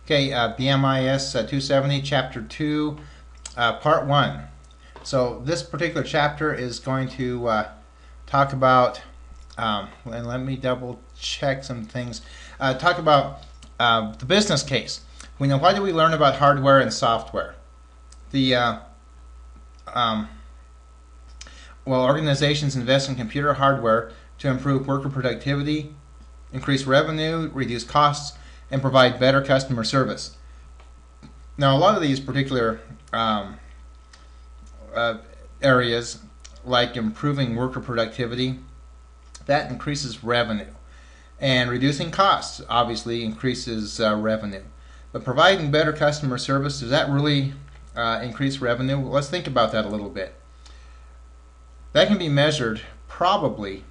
Okay, BMIS 270, Chapter 2, Part 1. So this particular chapter is going to talk about, and let me double check some things, talk about the business case. We know, why do we learn about hardware and software? Organizations invest in computer hardware to improve worker productivity, increase revenue, reduce costs, and provide better customer service. Now, a lot of these particular areas, like improving worker productivity, that increases revenue. And reducing costs obviously increases revenue. But providing better customer service, does that really increase revenue? Well, let's think about that a little bit. That can be measured probably,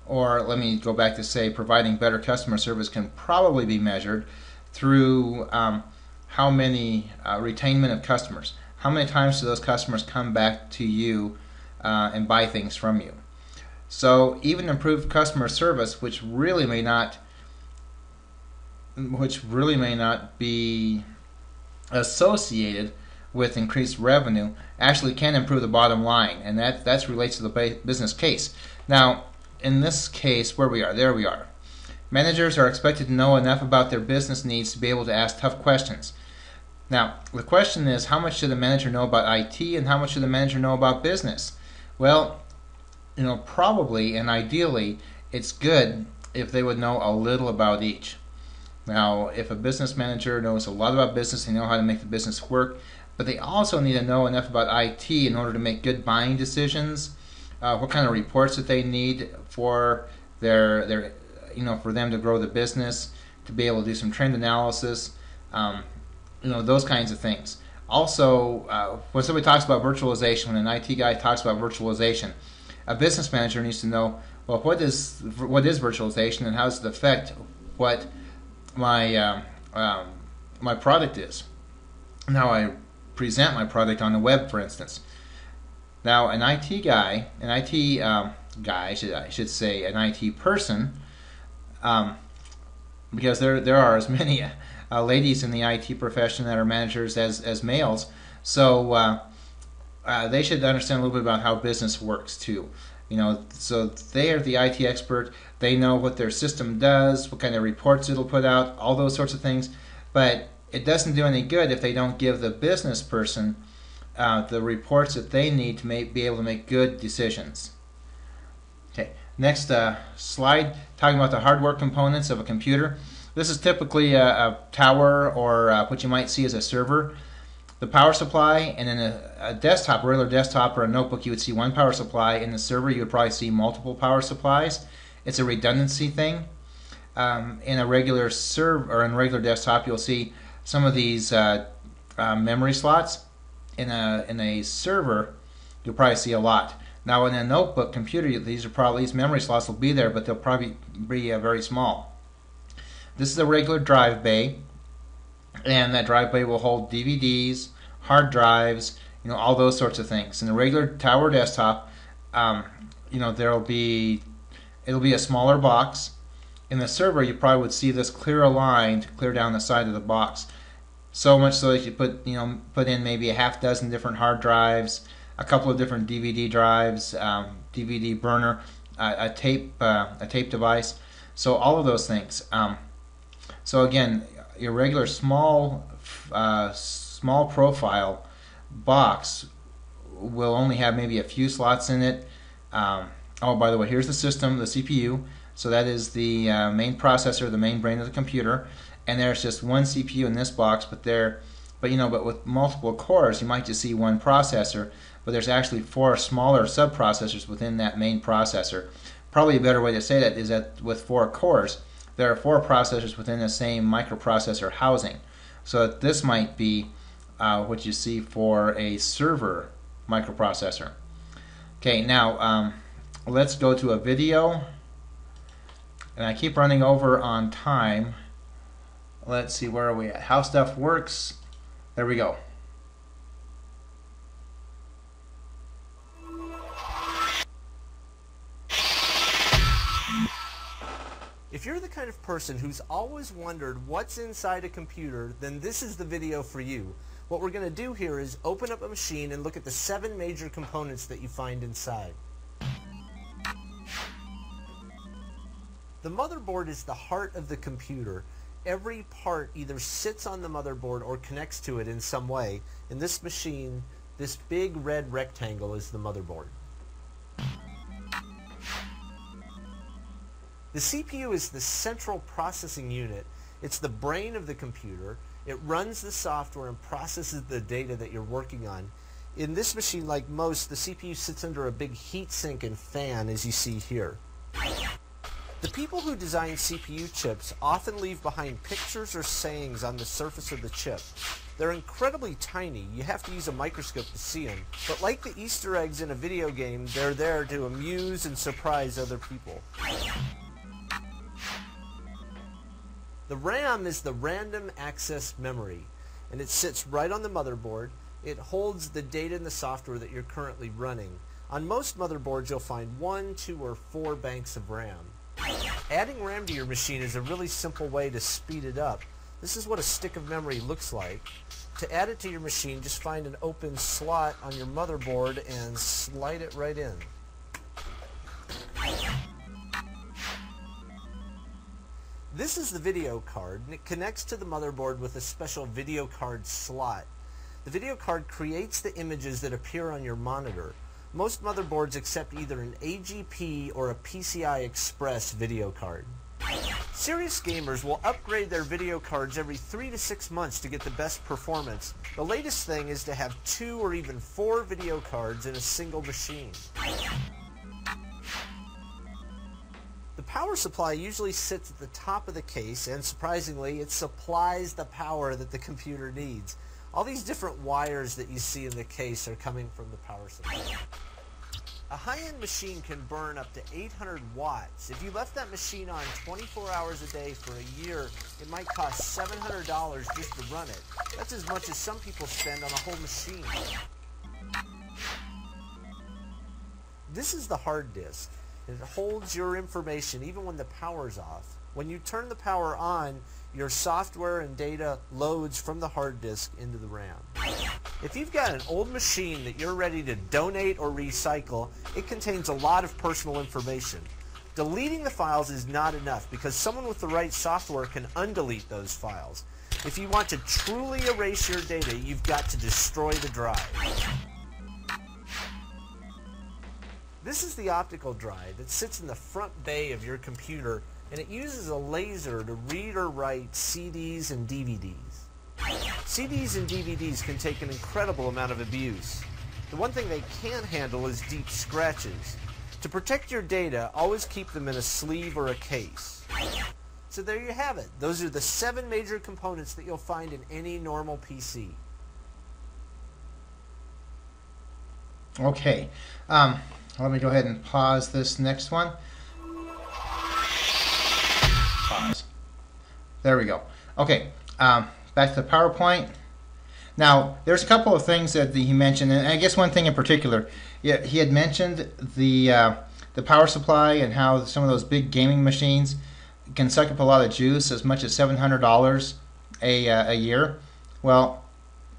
or let me go back to say, providing better customer service can probably be measured through how many retainment of customers. How many times do those customers come back to you and buy things from you? So even improved customer service, which really may not be associated with increased revenue, actually can improve the bottom line, and that relates to the business case. Now, in this case, there we are. Managers are expected to know enough about their business needs to be able to ask tough questions. Now, the question is, how much should the manager know about IT and how much should the manager know about business? Well, probably and ideally, it's good if they would know a little about each. Now, if a business manager knows a lot about business, they know how to make the business work, but they also need to know enough about IT in order to make good buying decisions, what kind of reports that they need for for them to grow the business, to be able to do some trend analysis, those kinds of things. Also, when somebody talks about virtualization, when an IT guy talks about virtualization, a business manager needs to know, well, what is virtualization and how does it affect what my product is, and how I present my product on the web, for instance. Now, an IT guy, I should say, an IT person, because there are as many ladies in the IT profession that are managers as males, so they should understand a little bit about how business works too. So they are the IT expert. They know what their system does, what kind of reports it'll put out, all those sorts of things. But it doesn't do any good if they don't give the business person the reports that they need to be able to make good decisions. Okay, next slide, talking about the hardware components of a computer. This is typically a tower, or what you might see as a server. The power supply, and in a desktop, a regular desktop or a notebook, you would see one power supply. In the server, you would probably see multiple power supplies. It's a redundancy thing. In a regular server or in a regular desktop, you'll see some of these memory slots. In a server, you'll probably see a lot. Now, in a notebook computer, these memory slots will be there, but they'll probably be very small. This is a regular drive bay, and that drive bay will hold DVDs, hard drives, all those sorts of things. In a regular tower desktop, it'll be a smaller box. In the server, you probably would see this clear line to clear down the side of the box. So much so that you put in maybe a half dozen different hard drives, a couple of different DVD drives, DVD burner, a tape device. So all of those things. So again, your regular small profile box will only have maybe a few slots in it. Oh, by the way, here's the system, the CPU. So that is the main processor, the main brain of the computer. And there's just one CPU in this box, but with multiple cores, you might just see one processor. But there's actually 4 smaller subprocessors within that main processor. Probably a better way to say that is that with 4 cores, there are 4 processors within the same microprocessor housing. So this might be what you see for a server microprocessor. Okay, now let's go to a video. And I keep running over on time. Let's see, where are we at? How stuff works. There we go. If If you're the kind of person who's always wondered what's inside a computer, then this is the video for you. What we're going to do here is open up a machine and look at the 7 major components that you find inside. The motherboard is the heart of the computer. Every part either sits on the motherboard or connects to it in some way. In this machine, this big red rectangle is the motherboard. The CPU is the central processing unit. It's the brain of the computer. It runs the software and processes the data that you're working on. In this machine, like most, the CPU sits under a big heat sink and fan, as you see here. The people who design CPU chips often leave behind pictures or sayings on the surface of the chip. They're incredibly tiny. You have to use a microscope to see them. But like the Easter eggs in a video game, they're there to amuse and surprise other people. The RAM is the random access memory, and it sits right on the motherboard. It holds the data and the software that you're currently running. On most motherboards, you'll find 1, 2, or 4 banks of RAM. Adding RAM to your machine is a really simple way to speed it up. This is what a stick of memory looks like. To add it to your machine, just find an open slot on your motherboard and slide it right in. This is the video card, and it connects to the motherboard with a special video card slot. The video card creates the images that appear on your monitor. Most motherboards accept either an AGP or a PCI Express video card. Serious gamers will upgrade their video cards every 3 to 6 months to get the best performance. The latest thing is to have 2 or even 4 video cards in a single machine. The power supply usually sits at the top of the case, and surprisingly, it supplies the power that the computer needs. All these different wires that you see in the case are coming from the power supply. A high-end machine can burn up to 800 watts. If you left that machine on 24 hours a day for a year, it might cost $700 just to run it. That's as much as some people spend on a whole machine. This is the hard disk. It holds your information even when the power's off. When you turn the power on, your software and data loads from the hard disk into the RAM. If you've got an old machine that you're ready to donate or recycle, it contains a lot of personal information. Deleting the files is not enough because someone with the right software can undelete those files. If you want to truly erase your data, you've got to destroy the drive. This is the optical drive that sits in the front bay of your computer, and it uses a laser to read or write CDs and DVDs. CDs and DVDs can take an incredible amount of abuse. The one thing they can't handle is deep scratches. To protect your data, always keep them in a sleeve or a case. So there you have it. Those are the 7 major components that you'll find in any normal PC. Okay. Let me go ahead and pause this next one. Pause. There we go. Okay, back to the PowerPoint. Now, there's a couple of things that he mentioned, and I guess one thing in particular. Yeah, he had mentioned the power supply and how some of those big gaming machines can suck up a lot of juice, as much as $700 a year. Well,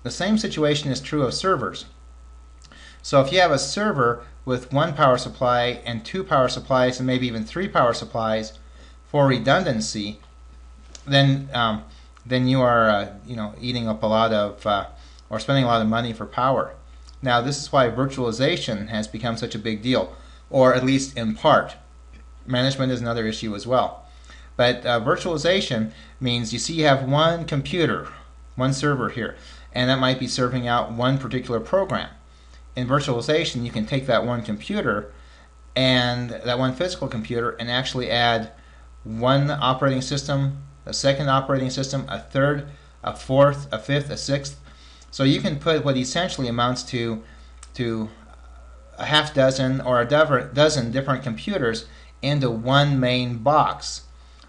the same situation is true of servers. So if you have a server with 1 power supply and 2 power supplies and maybe even 3 power supplies for redundancy, then you are eating up a lot of or spending a lot of money for power. Now this is why virtualization has become such a big deal, or at least in part. Management is another issue as well. But virtualization means you have one computer, one server here, and that might be serving out one particular program. In virtualization, you can take that one computer and that one physical computer and actually add one operating system, a second operating system, a third, a fourth, a fifth, a sixth. So you can put what essentially amounts to a half dozen or a dozen different computers into one main box.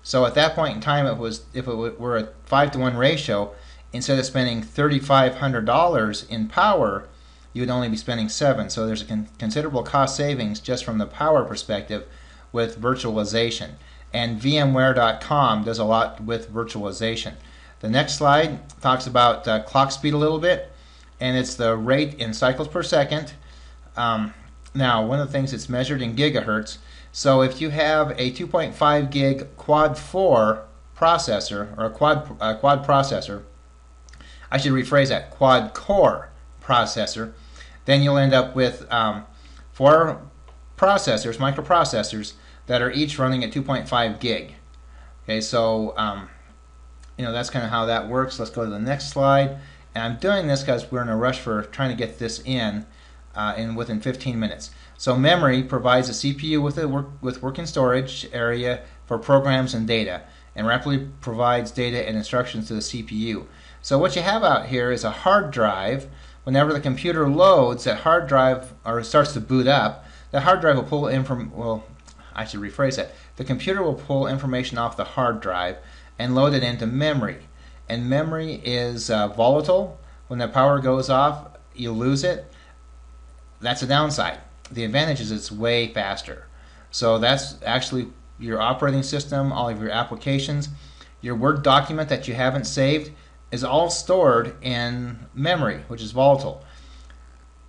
So at that point in time, if it were a 5-to-1 ratio, instead of spending $3,500 in power, you would only be spending 7. So there's a considerable cost savings just from the power perspective with virtualization. and VMware.com does a lot with virtualization. The next slide talks about clock speed a little bit, and it's the rate in cycles per second. Now, one of the things, it's measured in gigahertz. So if you have a 2.5 gig quad 4 processor, or a quad processor, I should rephrase that, quad core processor, then you'll end up with 4 processors, microprocessors, that are each running at 2.5 gig. Okay, so that's kind of how that works. Let's go to the next slide. And I'm doing this because we're in a rush for trying to get this in within 15 minutes. So memory provides a CPU with working storage area for programs and data, and rapidly provides data and instructions to the CPU. So what you have out here is a hard drive. Whenever the computer loads, that hard drive, or starts to boot up, the hard drive will pull I should rephrase that. The computer will pull information off the hard drive and load it into memory. And memory is volatile. When the power goes off, you lose it. That's a downside. The advantage is it's way faster. So that's actually your operating system, all of your applications. Your Word document that you haven't saved is all stored in memory, which is volatile.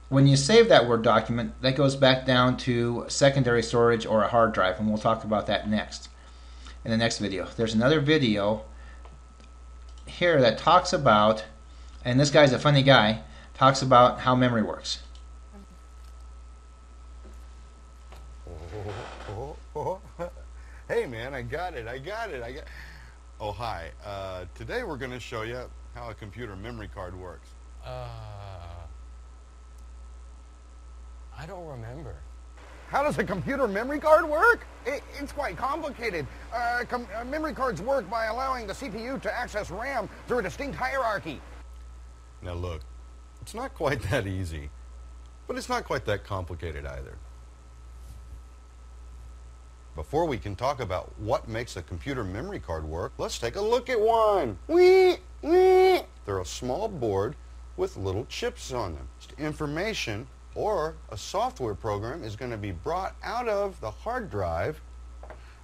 When you save that Word document, that goes back down to secondary storage or a hard drive, and we'll talk about that next in the next video. There's another video here that talks about, and this guy's a funny guy, talks about how memory works. Hey man, I got it. Oh hi, today we're going to show you how a computer memory card works. I don't remember. How does a computer memory card work? It's quite complicated. Memory cards work by allowing the CPU to access RAM through a distinct hierarchy. Now look, it's not quite that easy, but it's not quite that complicated either. Before we can talk about what makes a computer memory card work, let's take a look at one. Wee, wee. They're a small board with little chips on them. Information or a software program is going to be brought out of the hard drive,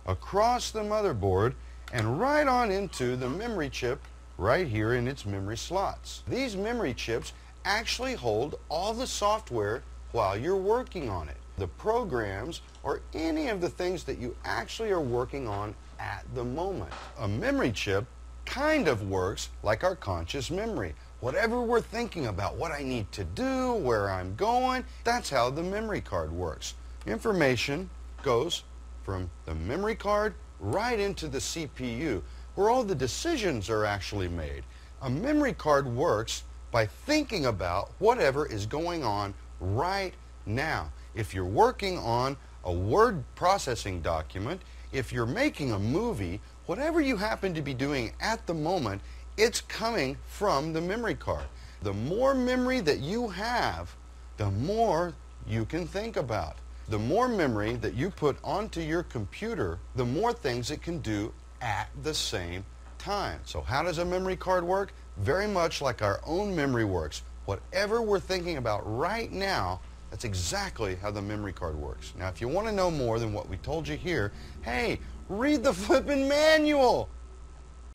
across the motherboard, and right on into the memory chip right here in its memory slots. These memory chips actually hold all the software while you're working on it. The programs or any of the things that you actually are working on at the moment. A memory chip kind of works like our conscious memory. Whatever we're thinking about, what I need to do, where I'm going, that's how the memory card works. Information goes from the memory card right into the CPU, where all the decisions are actually made. A memory card works by thinking about whatever is going on right now. If you're working on a word processing document, if you're making a movie, whatever you happen to be doing at the moment, it's coming from the memory card. The more memory that you have, the more you can think about. The more memory that you put onto your computer, the more things it can do at the same time. So how does a memory card work? Very much like our own memory works. Whatever we're thinking about right now, that's exactly how the memory card works. Now, if you want to know more than what we told you here, hey, read the flippin' manual.